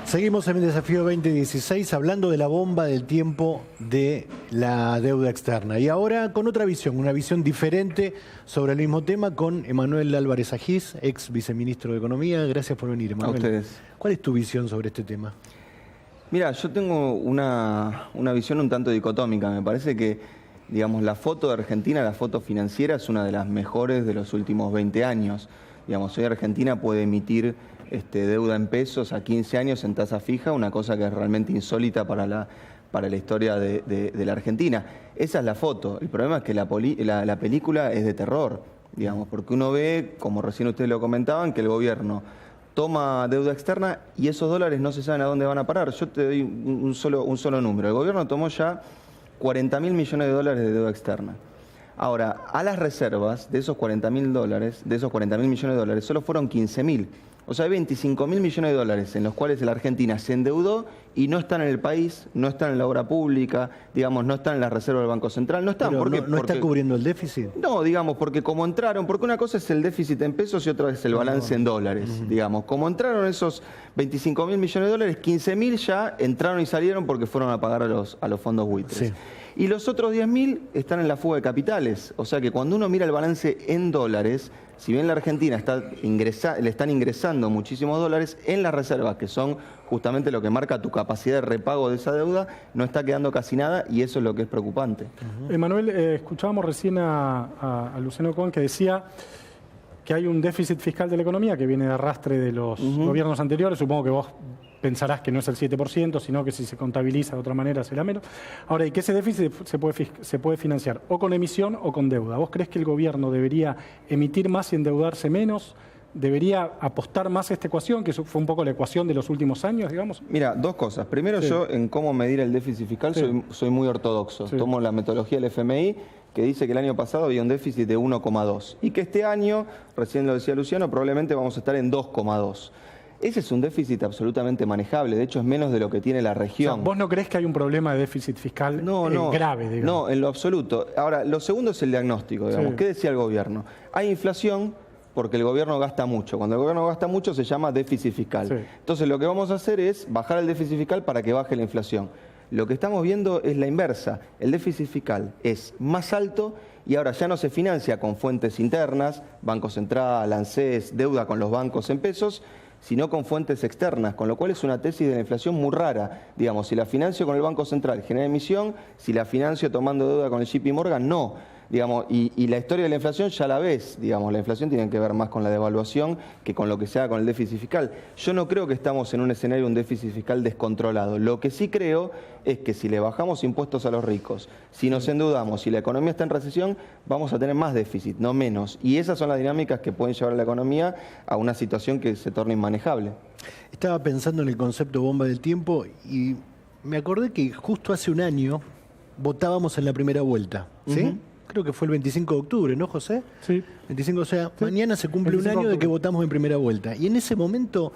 Seguimos en el Desafío 2016 hablando de la bomba del tiempo de la deuda externa. Y ahora con otra visión, una visión diferente sobre el mismo tema con Emanuel Álvarez Agis, ex viceministro de Economía. Gracias por venir, Emanuel. A ustedes. ¿Cuál es tu visión sobre este tema? Mira, yo tengo una visión un tanto dicotómica. Me parece que, digamos, la foto de Argentina, la foto financiera, es una de las mejores de los últimos 20 años. Digamos, hoy Argentina puede emitir deuda en pesos a 15 años en tasa fija, una cosa que es realmente insólita para la historia de la Argentina. Esa es la foto. El problema es que la película es de terror, digamos, porque uno ve, como recién ustedes lo comentaban, que el gobierno toma deuda externa y esos dólares no se saben a dónde van a parar. Yo te doy un solo número. El gobierno tomó ya 40.000 millones de dólares de deuda externa. Ahora, a las reservas de esos 40.000 dólares, de esos 40.000 millones de dólares, solo fueron 15.000. O sea, hay 25.000 millones de dólares en los cuales la Argentina se endeudó y no están en el país, no están en la obra pública, digamos, no están en la reserva del Banco Central, no están. ¿Pero no está cubriendo el déficit? No, digamos, porque como entraron, porque una cosa es el déficit en pesos y otra es el balance en dólares, digamos. Como entraron esos 25.000 millones de dólares, 15.000 ya entraron y salieron porque fueron a pagar a los fondos buitres. Sí. Y los otros 10.000 están en la fuga de capitales. O sea que cuando uno mira el balance en dólares, si bien la Argentina le están ingresando muchísimos dólares, en las reservas, que son justamente lo que marca tu capacidad de repago de esa deuda, no está quedando casi nada y eso es lo que es preocupante. Emanuel, escuchábamos recién a Luciano Con que decía que hay un déficit fiscal de la economía que viene de arrastre de los gobiernos anteriores. Supongo que vos pensarás que no es el 7%, sino que si se contabiliza de otra manera será menos. Ahora, ¿y que ese déficit se puede financiar o con emisión o con deuda? ¿Vos crees que el gobierno debería emitir más y endeudarse menos? ¿Debería apostar más a esta ecuación, que fue un poco la ecuación de los últimos años, digamos? Mira, dos cosas. Primero, yo en cómo medir el déficit fiscal soy muy ortodoxo. Tomo la metodología del FMI, que dice que el año pasado había un déficit de 1,2 y que este año, recién lo decía Luciano, probablemente vamos a estar en 2,2. Ese es un déficit absolutamente manejable, de hecho es menos de lo que tiene la región. O sea, ¿vos no crees que hay un problema de déficit fiscal grave, digamos? No, en lo absoluto. Ahora, lo segundo es el diagnóstico, digamos. ¿Qué decía el gobierno? Hay inflación porque el gobierno gasta mucho. Cuando el gobierno gasta mucho se llama déficit fiscal. Entonces lo que vamos a hacer es bajar el déficit fiscal para que baje la inflación. Lo que estamos viendo es la inversa. El déficit fiscal es más alto y ahora ya no se financia con fuentes internas, Banco Central, ANSES, deuda con los bancos en pesos, sino con fuentes externas, con lo cual es una tesis de la inflación muy rara. Digamos, si la financio con el Banco Central genera emisión, si la financio tomando deuda con el JP Morgan, no. Digamos, y la historia de la inflación ya la ves, digamos, la inflación tiene que ver más con la devaluación que con lo que se haga con el déficit fiscal. Yo no creo que estamos en un escenario de un déficit fiscal descontrolado. Lo que sí creo es que si le bajamos impuestos a los ricos, si nos endeudamos, si la economía está en recesión, vamos a tener más déficit, no menos. Y esas son las dinámicas que pueden llevar a la economía a una situación que se torne inmanejable. Estaba pensando en el concepto bomba del tiempo y me acordé que justo hace un año votábamos en la primera vuelta, ¿sí? Creo que fue el 25 de octubre, ¿no, José? Sí. 25, o sea, mañana se cumple un año de que votamos en primera vuelta. Y en ese momento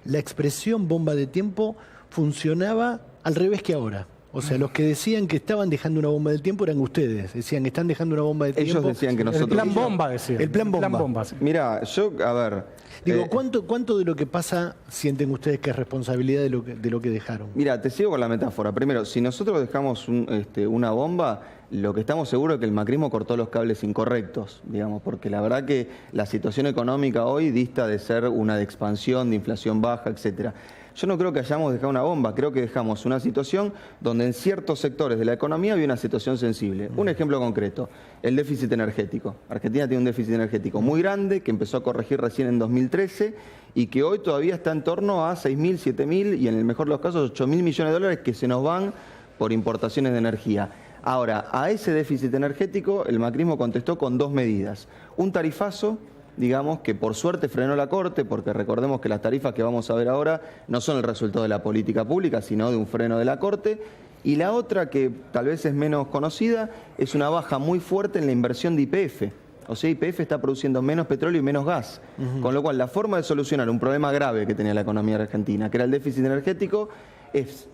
la expresión bomba de tiempo funcionaba al revés que ahora. O sea, los que decían que estaban dejando una bomba del tiempo eran ustedes. Decían que están dejando una bomba de tiempo. Ellos decían que nosotros... El plan bomba, decían. El plan bomba. Sí. Mira, yo, a ver... Digo, ¿cuánto de lo que pasa sienten ustedes que es responsabilidad de lo que dejaron? Mira, te sigo con la metáfora. Primero, si nosotros dejamos una bomba, lo que estamos seguros es que el macrismo cortó los cables incorrectos, digamos, porque la verdad que la situación económica hoy dista de ser una de expansión, de inflación baja, etcétera. Yo no creo que hayamos dejado una bomba, creo que dejamos una situación donde en ciertos sectores de la economía había una situación sensible. Un ejemplo concreto, el déficit energético. Argentina tiene un déficit energético muy grande que empezó a corregir recién en 2013 y que hoy todavía está en torno a 6.000, 7.000 y en el mejor de los casos 8.000 millones de dólares que se nos van por importaciones de energía. Ahora, a ese déficit energético el macrismo contestó con dos medidas. Un tarifazo, digamos, que por suerte frenó la Corte, porque recordemos que las tarifas que vamos a ver ahora no son el resultado de la política pública, sino de un freno de la Corte. Y la otra, que tal vez es menos conocida, es una baja muy fuerte en la inversión de YPF. O sea, YPF está produciendo menos petróleo y menos gas. Con lo cual, la forma de solucionar un problema grave que tenía la economía argentina, que era el déficit energético, es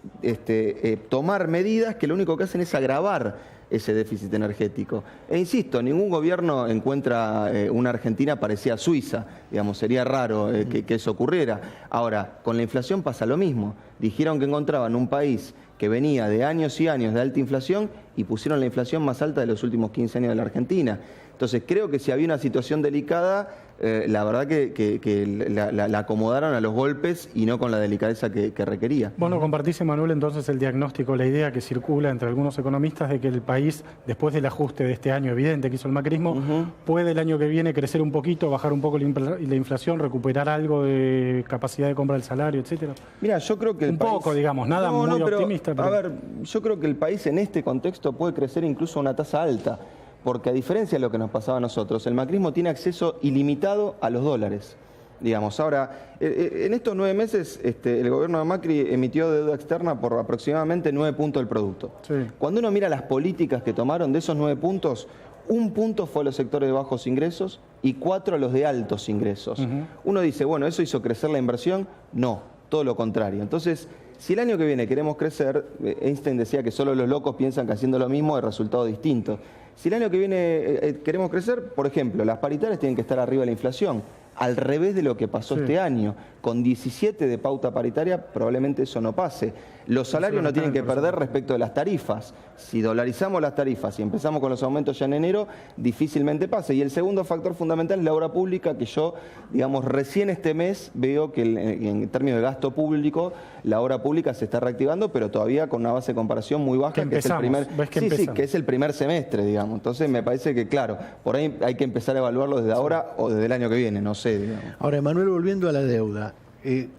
tomar medidas que lo único que hacen es agravar ese déficit energético. E insisto, ningún gobierno encuentra una Argentina parecida a Suiza, digamos, sería raro que eso ocurriera. Ahora, con la inflación pasa lo mismo. Dijeron que encontraban un país que venía de años y años de alta inflación y pusieron la inflación más alta de los últimos 15 años de la Argentina. Entonces creo que si había una situación delicada, la verdad que la acomodaron a los golpes y no con la delicadeza que requería. Bueno, compartís, Emanuel, entonces el diagnóstico, la idea que circula entre algunos economistas de que el país, después del ajuste de este año evidente que hizo el macrismo, puede el año que viene crecer un poquito, bajar un poco la inflación, recuperar algo de capacidad de compra del salario, etcétera. Mira, yo creo que el país... poco, digamos, nada muy optimista. Pero... A ver, yo creo que el país en este contexto puede crecer incluso a una tasa alta. Porque a diferencia de lo que nos pasaba a nosotros, el macrismo tiene acceso ilimitado a los dólares. Digamos, ahora, en estos 9 meses el gobierno de Macri emitió deuda externa por aproximadamente 9 puntos del producto. Sí. Cuando uno mira las políticas que tomaron de esos 9 puntos, 1 punto fue a los sectores de bajos ingresos y 4 a los de altos ingresos. Uno dice, bueno, ¿eso hizo crecer la inversión? No, todo lo contrario. Entonces, si el año que viene queremos crecer, Einstein decía que solo los locos piensan que haciendo lo mismo hay resultados distintos. Si el año que viene queremos crecer, por ejemplo, las paritarias tienen que estar arriba de la inflación, al revés de lo que pasó este año. Con 17 de pauta paritaria probablemente eso no pase. Los salarios no tienen que perder respecto de las tarifas. Si dolarizamos las tarifas y empezamos con los aumentos ya en enero, difícilmente pase. Y el segundo factor fundamental es la obra pública, que yo, digamos, recién este mes veo que en términos de gasto público, la obra pública se está reactivando, pero todavía con una base de comparación muy baja, que es el primer, que es el primer semestre, digamos. Entonces me parece que, claro, por ahí hay que empezar a evaluarlo desde ahora o desde el año que viene, no sé, digamos. Ahora, Emanuel, volviendo a la deuda,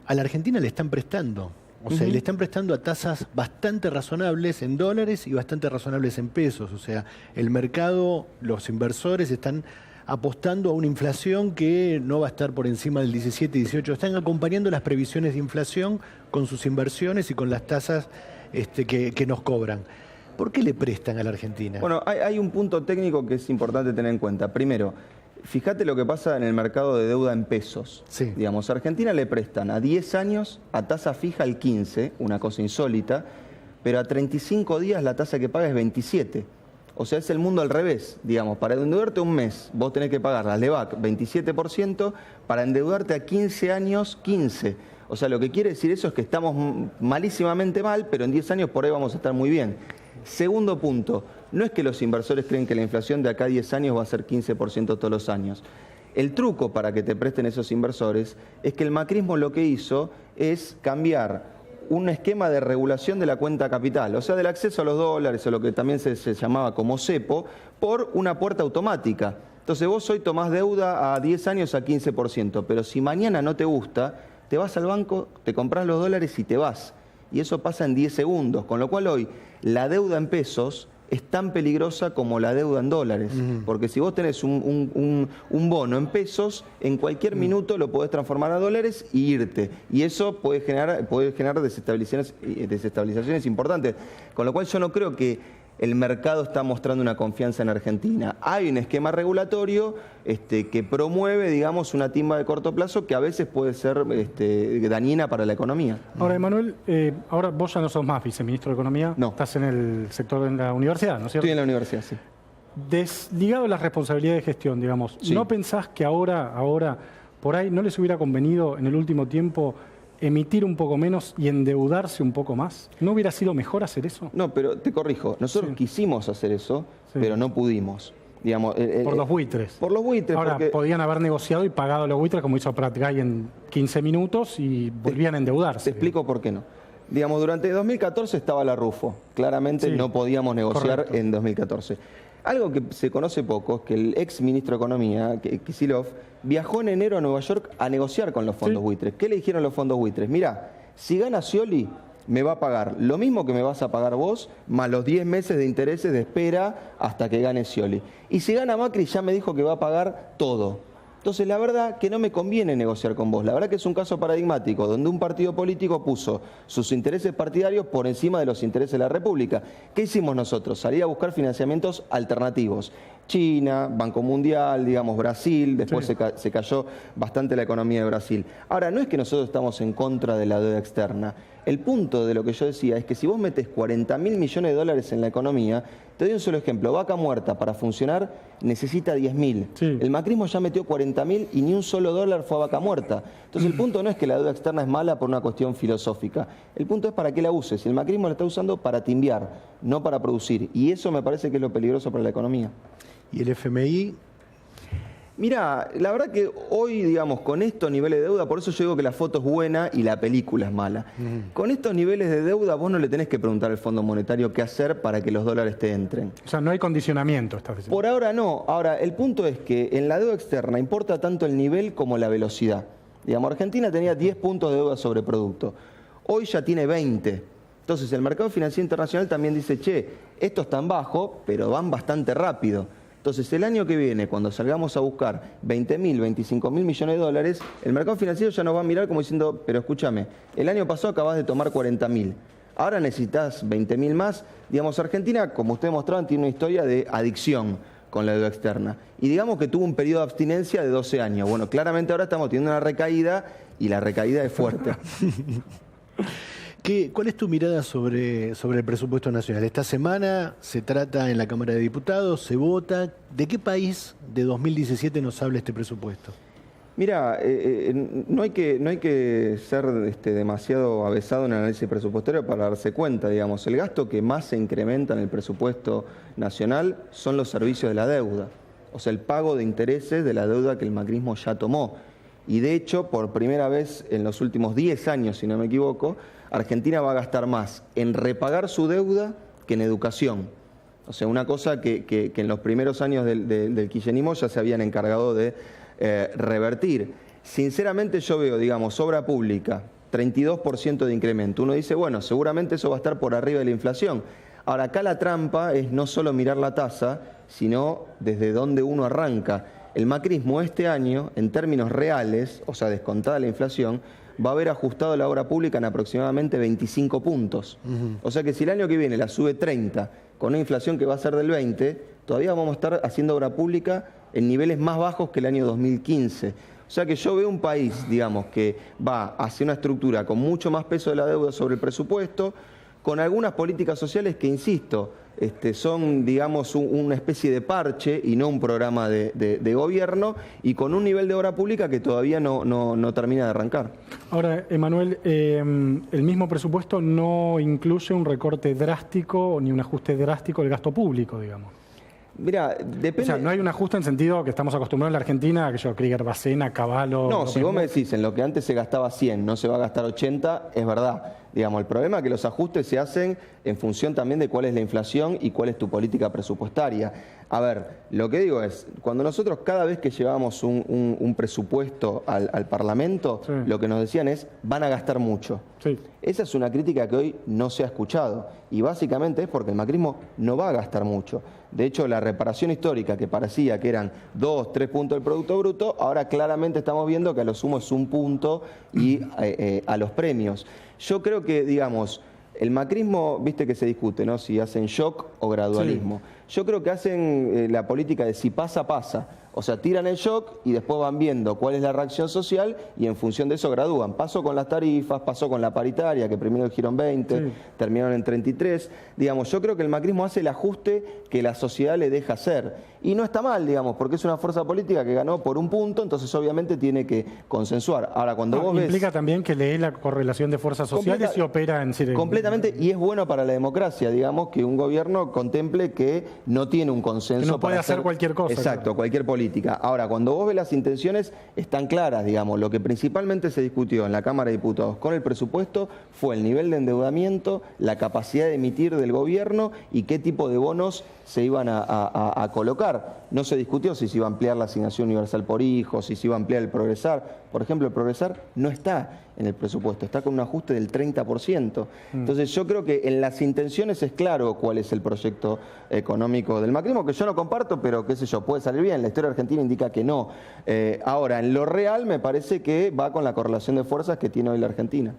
a la Argentina le están prestando. O sea, le están prestando a tasas bastante razonables en dólares y bastante razonables en pesos. O sea, el mercado, los inversores están apostando a una inflación que no va a estar por encima del 17, 18. Están acompañando las previsiones de inflación con sus inversiones y con las tasas que nos cobran. ¿Por qué le prestan a la Argentina? Bueno, hay un punto técnico que es importante tener en cuenta. Primero, fíjate lo que pasa en el mercado de deuda en pesos. Sí. Digamos, a Argentina le prestan a 10 años a tasa fija el 15, una cosa insólita, pero a 35 días la tasa que paga es 27. O sea, es el mundo al revés. Digamos, para endeudarte un mes, vos tenés que pagar la LEVAC 27%, para endeudarte a 15 años, 15%. O sea, lo que quiere decir eso es que estamos malísimamente mal, pero en 10 años por ahí vamos a estar muy bien. Segundo punto, no es que los inversores creen que la inflación de acá a 10 años va a ser 15% todos los años. El truco para que te presten esos inversores es que el macrismo lo que hizo es cambiar un esquema de regulación de la cuenta capital, o sea, del acceso a los dólares, o lo que también se llamaba como cepo, por una puerta automática. Entonces vos hoy tomás deuda a 10 años a 15%, pero si mañana no te gusta, te vas al banco, te compras los dólares y te vas. Y eso pasa en 10 segundos, con lo cual hoy la deuda en pesos es tan peligrosa como la deuda en dólares. Porque si vos tenés un bono en pesos, en cualquier minuto lo podés transformar a dólares y irte. Y eso puede generar desestabilizaciones importantes. Con lo cual yo no creo que el mercado está mostrando una confianza en Argentina. Hay un esquema regulatorio que promueve, digamos, una timba de corto plazo que a veces puede ser dañina para la economía. Ahora, Emanuel, ahora vos ya no sos más viceministro de Economía. No. Estás en el sector de la universidad, ¿no es cierto? Estoy en la universidad, sí. Desligado de las responsabilidades de gestión, digamos, sí. ¿No pensás que ahora, por ahí, no les hubiera convenido en el último tiempo emitir un poco menos y endeudarse un poco más? ¿No hubiera sido mejor hacer eso? No, pero te corrijo. Nosotros quisimos hacer eso, pero no pudimos. Digamos, por los buitres. Por los buitres. Ahora, porque podían haber negociado y pagado a los buitres como hizo Prat Gay en 15 minutos y volvían a endeudarse. Te explico por qué no. Digamos, durante 2014 estaba la Rufo. Claramente no podíamos negociar en 2014. Algo que se conoce poco es que el ex ministro de Economía, Kicillof, viajó en enero a Nueva York a negociar con los fondos buitres. ¿Qué le dijeron los fondos buitres? Mirá, si gana Scioli, me va a pagar lo mismo que me vas a pagar vos, más los 10 meses de intereses de espera hasta que gane Scioli. Y si gana Macri, ya me dijo que va a pagar todo. Entonces, la verdad que no me conviene negociar con vos. La verdad que es un caso paradigmático, donde un partido político puso sus intereses partidarios por encima de los intereses de la República. ¿Qué hicimos nosotros? Salir a buscar financiamientos alternativos. China, Banco Mundial, digamos Brasil, después se cayó bastante la economía de Brasil. Ahora, no es que nosotros estamos en contra de la deuda externa. El punto de lo que yo decía es que si vos metes 40.000 millones de dólares en la economía, te doy un solo ejemplo, Vaca Muerta para funcionar necesita 10.000. Sí. El macrismo ya metió 40.000 y ni un solo dólar fue a Vaca Muerta. Entonces el punto no es que la deuda externa es mala por una cuestión filosófica. El punto es para qué la uses. El macrismo la está usando para timbiar, no para producir. Y eso me parece que es lo peligroso para la economía. ¿Y el FMI? Mira, la verdad que hoy, digamos, con estos niveles de deuda, por eso yo digo que la foto es buena y la película es mala. Con estos niveles de deuda vos no le tenés que preguntar al Fondo Monetario qué hacer para que los dólares te entren. O sea, no hay condicionamiento, estás diciendo. Por ahora no. Ahora, el punto es que en la deuda externa importa tanto el nivel como la velocidad. Digamos, Argentina tenía 10 puntos de deuda sobre producto. Hoy ya tiene 20. Entonces, el mercado financiero internacional también dice, che, esto es tan bajo, pero van bastante rápido. Entonces, el año que viene, cuando salgamos a buscar 20.000, 25.000 millones de dólares, el mercado financiero ya nos va a mirar como diciendo, pero escúchame, el año pasado acabas de tomar 40.000, ahora necesitas 20.000 más. Digamos, Argentina, como ustedes mostraron, tiene una historia de adicción con la deuda externa. Y digamos que tuvo un periodo de abstinencia de 12 años. Bueno, claramente ahora estamos teniendo una recaída y la recaída es fuerte. ¿Cuál es tu mirada sobre el presupuesto nacional? Esta semana se trata en la Cámara de Diputados, se vota. ¿De qué país de 2017 nos habla este presupuesto? Mira, no hay que ser demasiado avesado en el análisis presupuestario para darse cuenta, digamos. El gasto que más se incrementa en el presupuesto nacional son los servicios de la deuda. O sea, el pago de intereses de la deuda que el macrismo ya tomó. Y de hecho, por primera vez en los últimos 10 años, si no me equivoco, Argentina va a gastar más en repagar su deuda que en educación. O sea, una cosa que en los primeros años del kirchnerismo ya se habían encargado de revertir. Sinceramente yo veo, digamos, obra pública, 32% de incremento. Uno dice, bueno, seguramente eso va a estar por arriba de la inflación. Ahora, acá la trampa es no solo mirar la tasa, sino desde dónde uno arranca. El macrismo este año, en términos reales, o sea, descontada la inflación, va a haber ajustado la obra pública en aproximadamente 25 puntos. O sea que si el año que viene la sube 30, con una inflación que va a ser del 20, todavía vamos a estar haciendo obra pública en niveles más bajos que el año 2015. O sea que yo veo un país, digamos, que va hacia una estructura con mucho más peso de la deuda sobre el presupuesto, con algunas políticas sociales que, insisto, son, digamos, una especie de parche y no un programa de gobierno, y con un nivel de obra pública que todavía no termina de arrancar. Ahora, Emanuel, el mismo presupuesto no incluye un recorte drástico ni un ajuste drástico del gasto público, digamos. Mira, depende. O sea, no hay un ajuste en sentido que estamos acostumbrados en la Argentina, que yo, Krieger, Bacena, Cavallo... No, si vos me decís en lo que antes se gastaba 100, no se va a gastar 80, es verdad. Digamos, el problema es que los ajustes se hacen en función también de cuál es la inflación y cuál es tu política presupuestaria. A ver, lo que digo es, cuando nosotros cada vez que llevábamos un presupuesto al Parlamento, sí, lo que nos decían es, van a gastar mucho. Sí. Esa es una crítica que hoy no se ha escuchado. Y básicamente es porque el macrismo no va a gastar mucho. De hecho, la reparación histórica, que parecía que eran 2, 3 puntos del Producto Bruto, ahora claramente estamos viendo que a lo sumo es 1 punto y a los premios. Yo creo que, digamos, el macrismo, viste que se discute, ¿no? Si hacen shock o gradualismo. Sí. Yo creo que hacen la política de si pasa, pasa. O sea, tiran el shock y después van viendo cuál es la reacción social y en función de eso gradúan. Pasó con las tarifas, pasó con la paritaria, que primero dijeron 20, sí, terminaron en 33. Digamos, yo creo que el macrismo hace el ajuste que la sociedad le deja hacer. Y no está mal, digamos, porque es una fuerza política que ganó por 1 punto, entonces obviamente tiene que consensuar. Ahora, cuando vos implica también que lee la correlación de fuerzas sociales y opera en sí. Completamente, y es bueno para la democracia, digamos, que un gobierno contemple que no tiene un consenso. Que no puede hacer cualquier cosa. Exacto, claro, cualquier política. Ahora, cuando vos ves las intenciones, están claras, digamos. Lo que principalmente se discutió en la Cámara de Diputados con el presupuesto fue el nivel de endeudamiento, la capacidad de emitir del gobierno y qué tipo de bonos se iban a colocar. No se discutió si se iba a ampliar la asignación universal por hijo, si se iba a ampliar el Progresar. Por ejemplo, el Progresar no está en el presupuesto, está con un ajuste del 30%. Entonces yo creo que en las intenciones es claro cuál es el proyecto económico del macrismo, que yo no comparto, pero qué sé yo, puede salir bien. La historia argentina indica que no. Ahora, en lo real me parece que va con la correlación de fuerzas que tiene hoy la Argentina.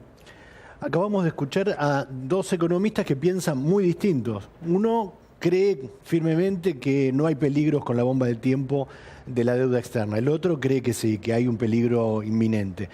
Acabamos de escuchar a 2 economistas que piensan muy distintos. Uno cree firmemente que no hay peligros con la bomba de tiempo de la deuda externa. El otro cree que sí, que hay un peligro inminente.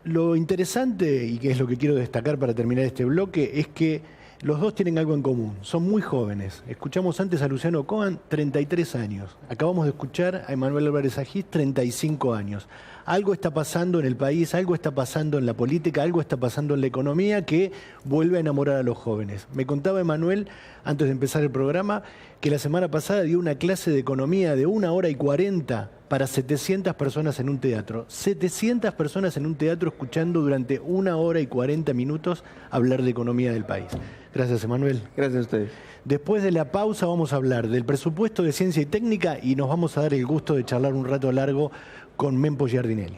Lo interesante, y que es lo que quiero destacar para terminar este bloque, es que los dos tienen algo en común, son muy jóvenes. Escuchamos antes a Luciano Kogan, 33 años. Acabamos de escuchar a Emanuel Álvarez Agis, 35 años. Algo está pasando en el país, algo está pasando en la política, algo está pasando en la economía que vuelve a enamorar a los jóvenes. Me contaba Emanuel, antes de empezar el programa, que la semana pasada dio una clase de economía de 1 hora y 40 para 700 personas en un teatro. 700 personas en un teatro escuchando durante 1 hora y 40 minutos hablar de economía del país. Gracias, Emanuel. Gracias a ustedes. Después de la pausa vamos a hablar del presupuesto de ciencia y técnica y nos vamos a dar el gusto de charlar un rato largo con Mempo Giardinelli.